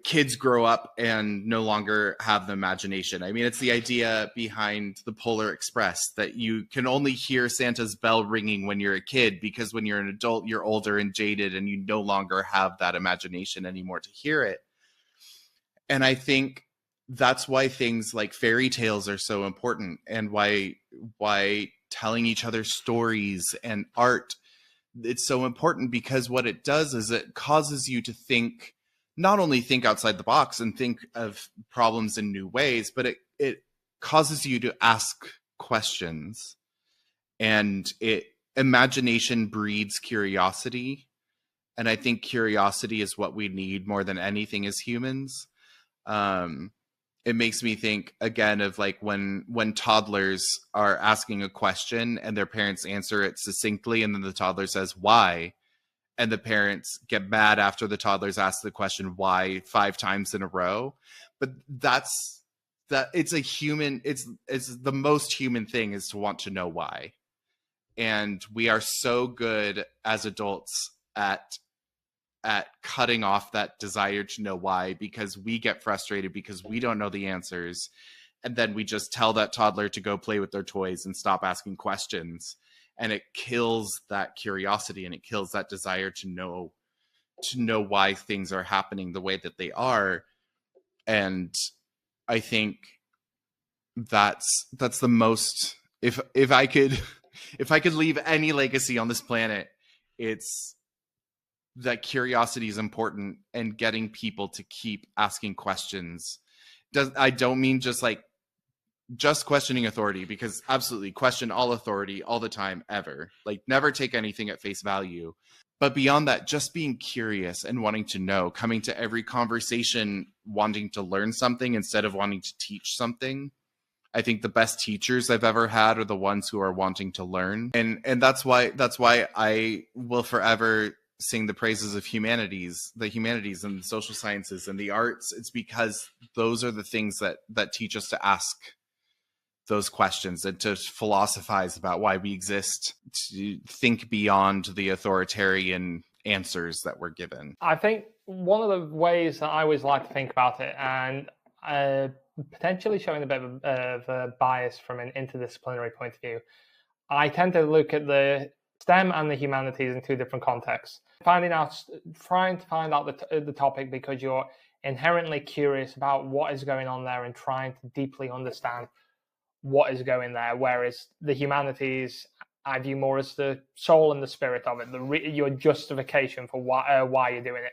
kids grow up and no longer have the imagination. I mean, it's the idea behind the Polar Express that you can only hear Santa's bell ringing when you're a kid, because when you're an adult, you're older and jaded and you no longer have that imagination anymore to hear it. And I think that's why things like fairy tales are so important, and why telling each other stories and art, it's so important, because what it does is it causes you to think, not only think outside the box and think of problems in new ways, but it causes you to ask questions. And imagination breeds curiosity. And I think curiosity is what we need more than anything as humans. It makes me think again of like when toddlers are asking a question and their parents answer it succinctly, and then the toddler says why, and the parents get mad after the toddlers ask the question why 5 times in a row. But it's a human, it's the most human thing, is to want to know why. And we are so good as adults at cutting off that desire to know why, because we get frustrated because we don't know the answers, and then we just tell that toddler to go play with their toys and stop asking questions, and it kills that curiosity, and it kills that desire to know why things are happening the way that they are. And I think that's the most, if I could leave any legacy on this planet, it's that curiosity is important, and getting people to keep asking questions. I don't mean just questioning authority, because absolutely question all authority all the time, ever. Like, never take anything at face value. But beyond that, just being curious and wanting to know, coming to every conversation wanting to learn something instead of wanting to teach something. I think the best teachers I've ever had are the ones who are wanting to learn. And that's why I will forever sing the praises of the humanities and the social sciences and the arts. It's because those are the things that teach us to ask those questions and to philosophize about why we exist, to think beyond the authoritarian answers that we're given. I think one of the ways that I always like to think about it, and potentially showing a bit of a bias from an interdisciplinary point of view, I tend to look at the STEM and the humanities in 2 different contexts. Trying to find out the topic because you're inherently curious about what is going on there and trying to deeply understand what is going there. Whereas the humanities, I view more as the soul and the spirit of it, your justification for why you're doing it.